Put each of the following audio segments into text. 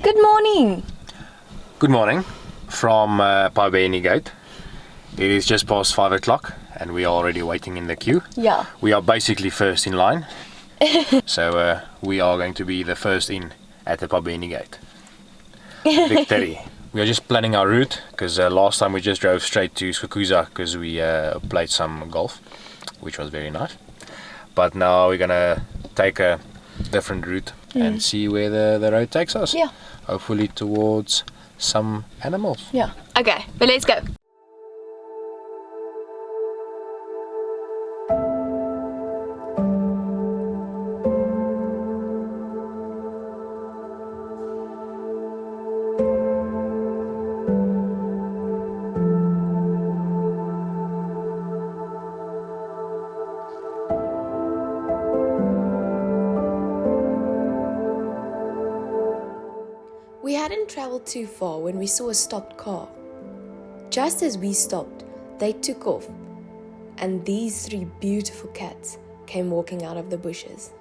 Good morning. Good morning from Pabeni Gate. It is just past 5 o'clock and we are already waiting in the queue. Yeah. We are basically first in line. So we are going to be the first in at the Pabeni Gate. Victory. We are just planning our route because last time we just drove straight to Skukuza because we played some golf, which was very nice. But now we're gonna take a different route and see where the road takes us. Yeah. Hopefully towards some animals. Yeah. Okay, but let's go. We hadn't traveled too far when we saw a stopped car. Just as we stopped, they took off, and these three beautiful cats came walking out of the bushes.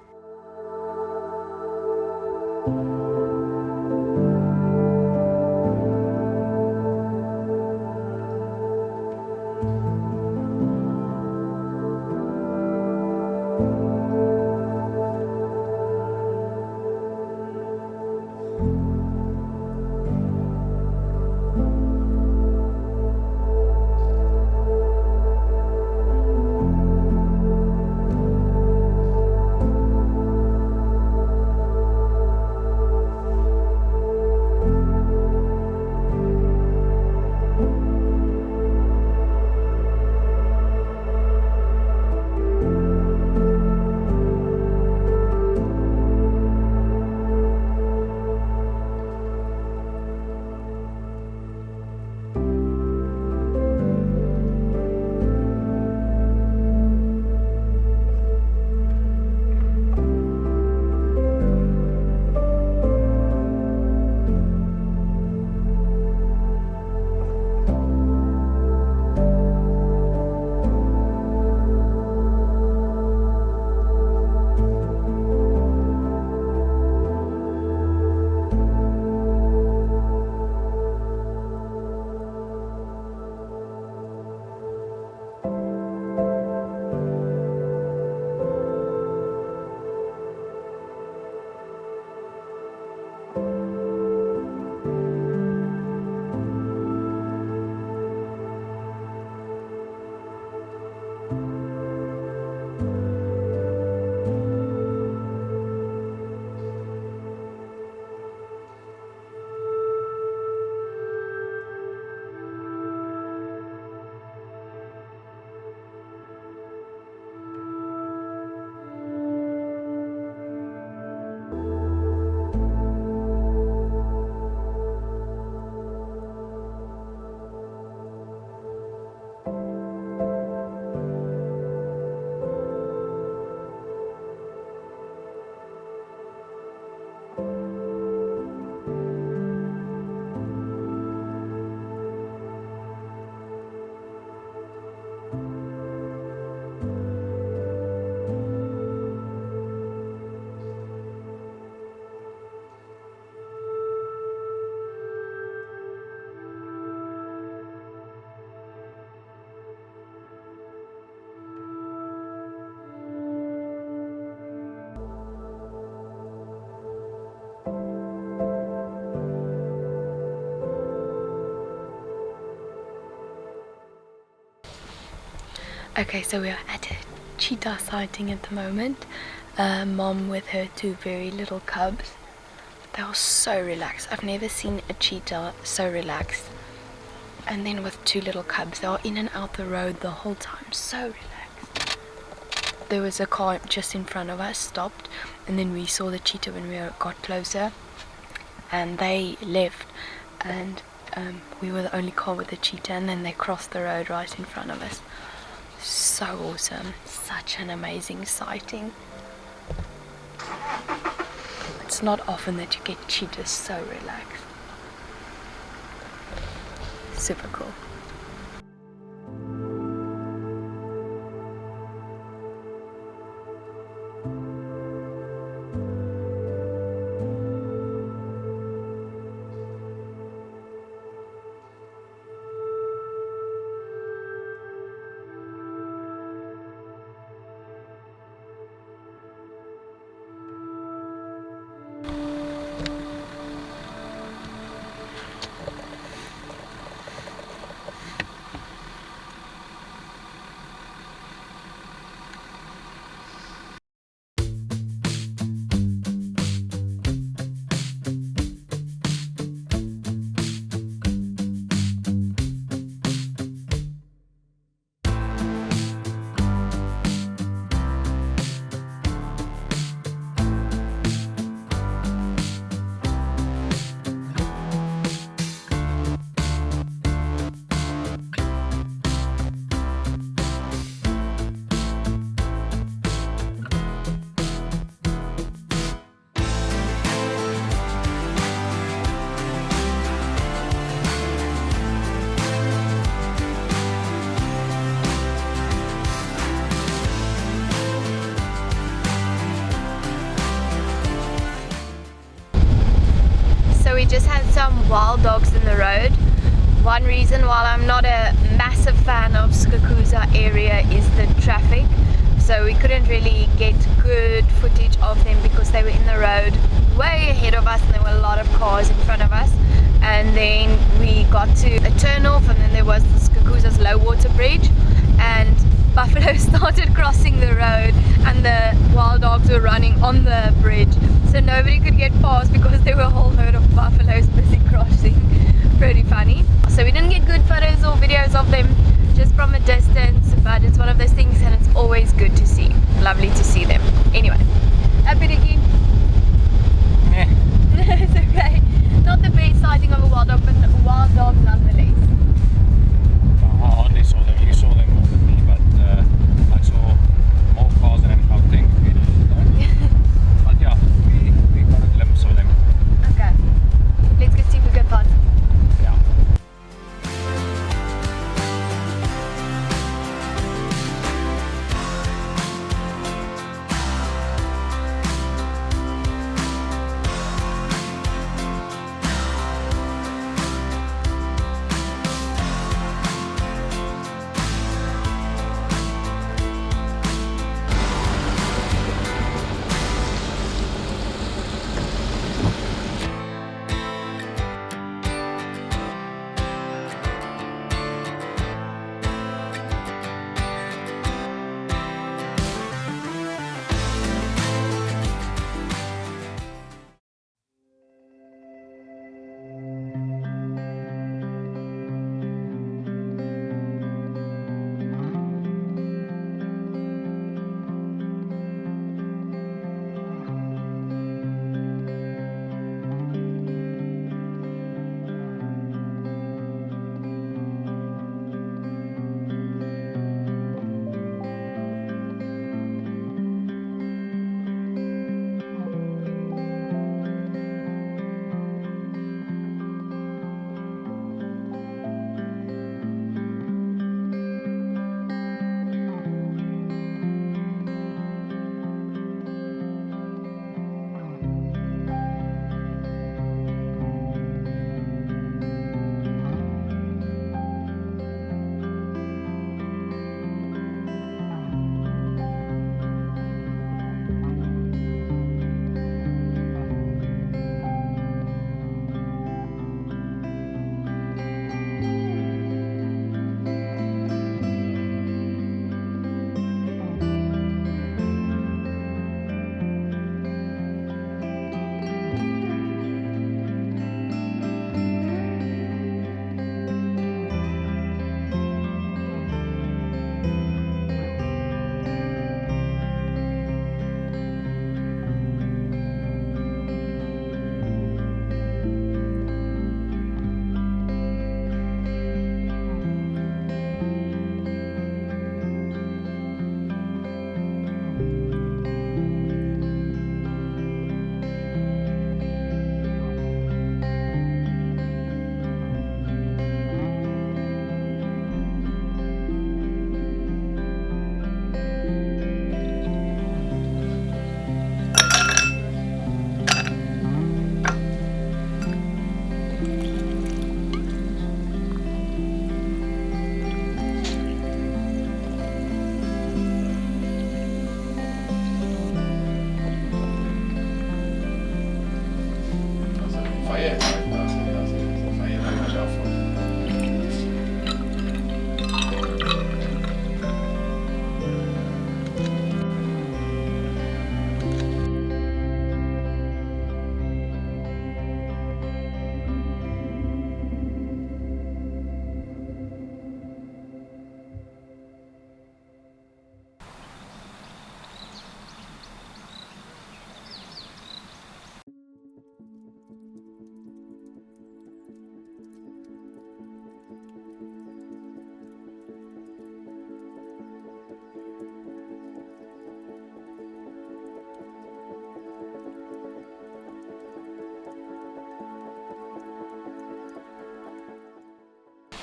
Okay, so we are at a cheetah sighting at the moment. Mom with her two very little cubs. They are so relaxed. I've never seen a cheetah so relaxed. And then with two little cubs, they are in and out the road the whole time, so relaxed. There was a car just in front of us, stopped, and then we saw the cheetah when we got closer, and they left, and we were the only car with the cheetah, and then they crossed the road right in front of us. So awesome, such an amazing sighting. It's not often that you get cheetahs so relaxed. Super cool. we just had some wild dogs in the road. One reason why I'm not a massive fan of Skukuza area is the traffic. So we couldn't really get good footage of them because they were in the road way ahead of us and there were a lot of cars in front of us. And then we got to a turn off and then there was the Skukuza's low water bridge and buffalo started crossing the road and the wild dogs were running on the bridge. So nobody could get past because there were a whole herd of buffaloes busy crossing. Pretty funny. So we didn't get good photos or videos of them, just from a distance, but it's one of those things and it's always good to see. Lovely to see them. Anyway, happy Ricky? It's okay. Not the best sighting of a wild dog, but a wild dog nonetheless. I hardly saw them. You saw them more than me, but I saw more cars than anything. But yeah, we got a glimpse of them. Okay. Let's go see if we can find some. Yeah.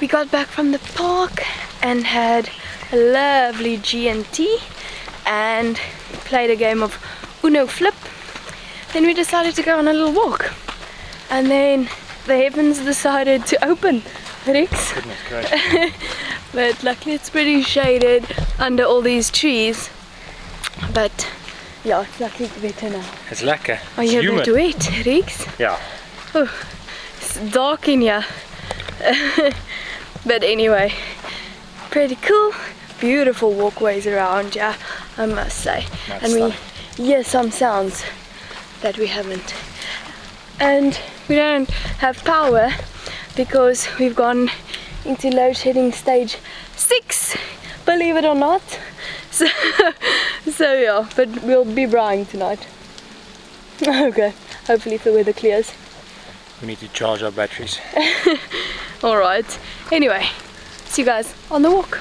We got back from the park and had a lovely G&T and played a game of Uno Flip. Then we decided to go on a little walk. and then the heavens decided to open. Riks. Goodness gracious. But luckily it's pretty shaded under all these trees. But yeah, it's luckily better now. It's lekker. Are you a bit wet, Riks? Yeah. Oh, it's dark in here. But anyway, pretty cool. Beautiful walkways around, yeah, I must say. That's and we hear some sounds that we haven't. And we don't have power because we've gone into load shedding stage 6, believe it or not. So yeah, but we'll be buying tonight. Okay, hopefully if the weather clears. We need to charge our batteries. Alright, anyway, see you guys on the walk.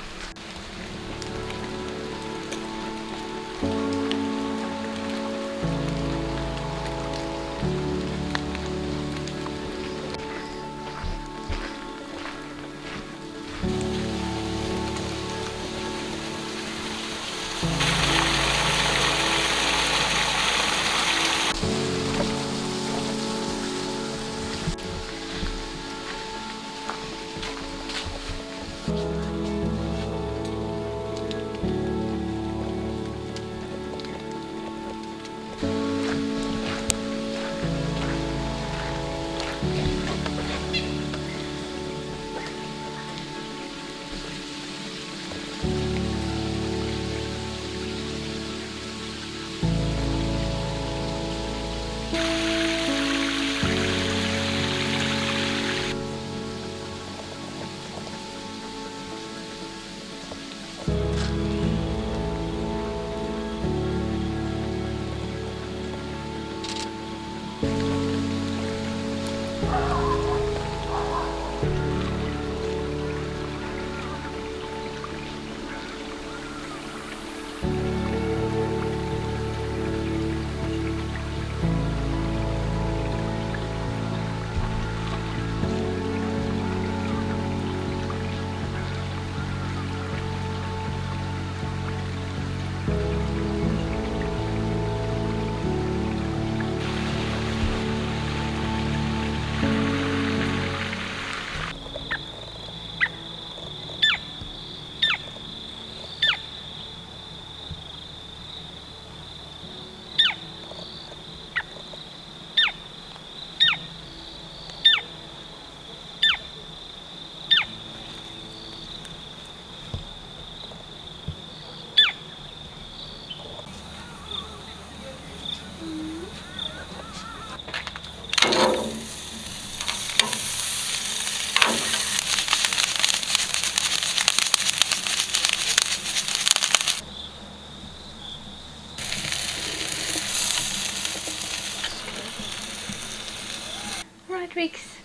Riks,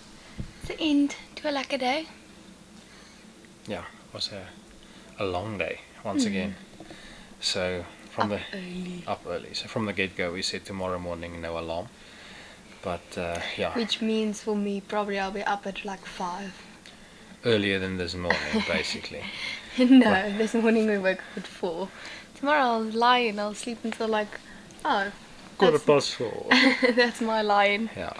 it's the end to a lekker day. Yeah, it was a long day once again. So from up early. So from the get-go we said tomorrow morning no alarm. But yeah. Which means for me probably I'll be up at like 5. Earlier than this morning, basically. No, this morning we woke up at 4. Tomorrow I'll lie and I'll sleep until like 5. 4:15. That's my line. Yeah.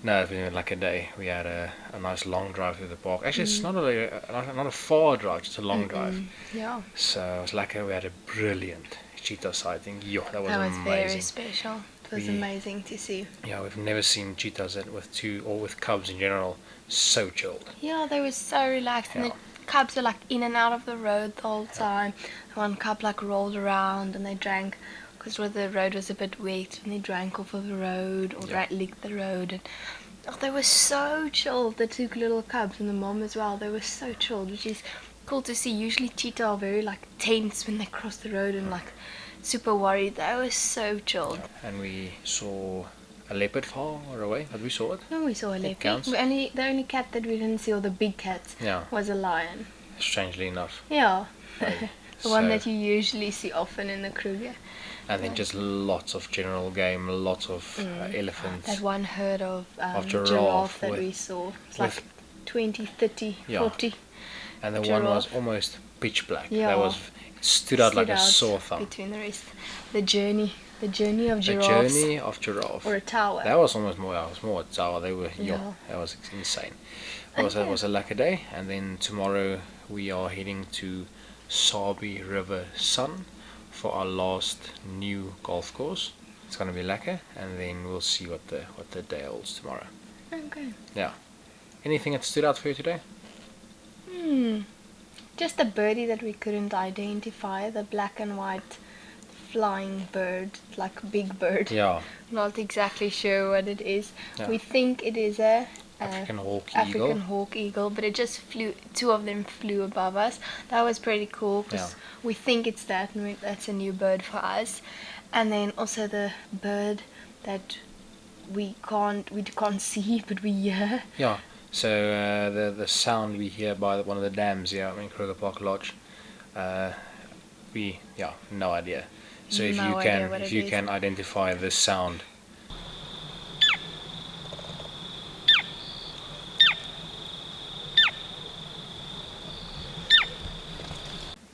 No, it's been like a day. We had a nice long drive through the park. Actually, it's not a far drive, just a long drive. Yeah. So it was like we had a brilliant cheetah sighting. Yo, that was amazing. Very special. It was amazing to see. Yeah, we've never seen cheetahs with cubs in general so chilled. Yeah, they were so relaxed, and the cubs were like in and out of the road the whole time. One cub like rolled around and they drank. Because the road was a bit wet and they drank off of the road or licked the road, and they were so chilled, the 2 little cubs and the mom as well. They were so chilled, which is cool to see. Usually cheetah are very like tense when they cross the road and like super worried. They were so chilled. Yeah. And we saw a leopard far away, but we saw it. No, we saw a leopard. The only cat that we didn't see, or the big cats, was a lion. Strangely enough. Yeah. The one that you usually see often in the Kruger. And then just lots of general game, lots of elephants. That one herd of giraffe that we saw. It's like 20, 30, 40. And the one was almost pitch black. Yeah. It stood out like a sore thumb. Between the rest. The journey The Journey of A Giraffes. Journey of Giraffe. Or a tower. That was almost more. It was more a tower. They were. Yeah. That was insane. That was a lucky day. And then tomorrow we are heading to Sabi River Sun for our last new golf course. It's gonna be lekker, and then we'll see what the day holds tomorrow. Okay. Yeah. Anything that stood out for you today? Just a birdie that we couldn't identify, the black and white flying bird, like big bird. Yeah. Not exactly sure what it is. Yeah. We think it is a African hawk African eagle. hawk eagle, but it just flew. Two of them flew above us. That was pretty cool because we think it's that, and that's a new bird for us. And then also the bird that we can't see, but we hear. Yeah. So the sound we hear by one of the dams here in Kruger Park Lodge, we no idea. So if you can identify this sound.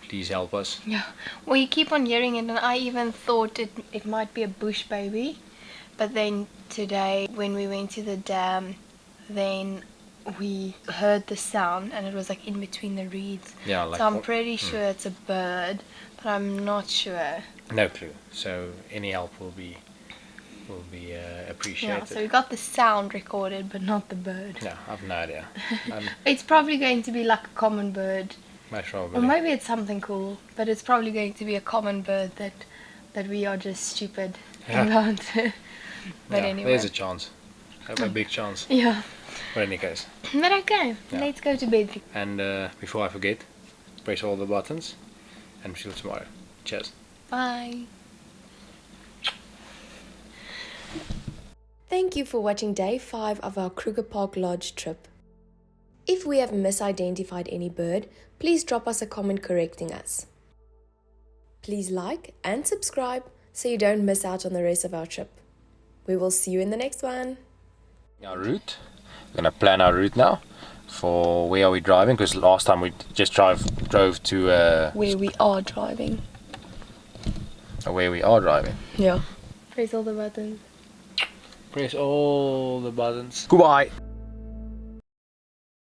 Please help us. Yeah, well, you keep on hearing it, and I even thought it might be a bush baby, but then today when we went to the dam, then we heard the sound, and it was like in between the reeds. Yeah, like so I'm pretty sure it's a bird, but I'm not sure. No clue. So any help will be appreciated. Yeah, so we got the sound recorded, but not the bird. Yeah, I've no idea. It's probably going to be like a common bird. Most probably. Or maybe it's something cool, but it's probably going to be a common bird that we are just stupid about. But anyway. There's a chance. A big chance. Yeah. But in any case. But okay, let's go to bed. And before I forget, press all the buttons and see you tomorrow. Cheers. Bye. Thank you for watching day 5 of our Kruger Park Lodge trip. If we have misidentified any bird, please drop us a comment correcting us. Please like and subscribe so you don't miss out on the rest of our trip. We will see you in the next one. Our route. We're gonna plan our route now for where are we driving, because last time we just drove to where we are driving. Where we are driving. Yeah. Press all the buttons. Press all the buttons. Goodbye.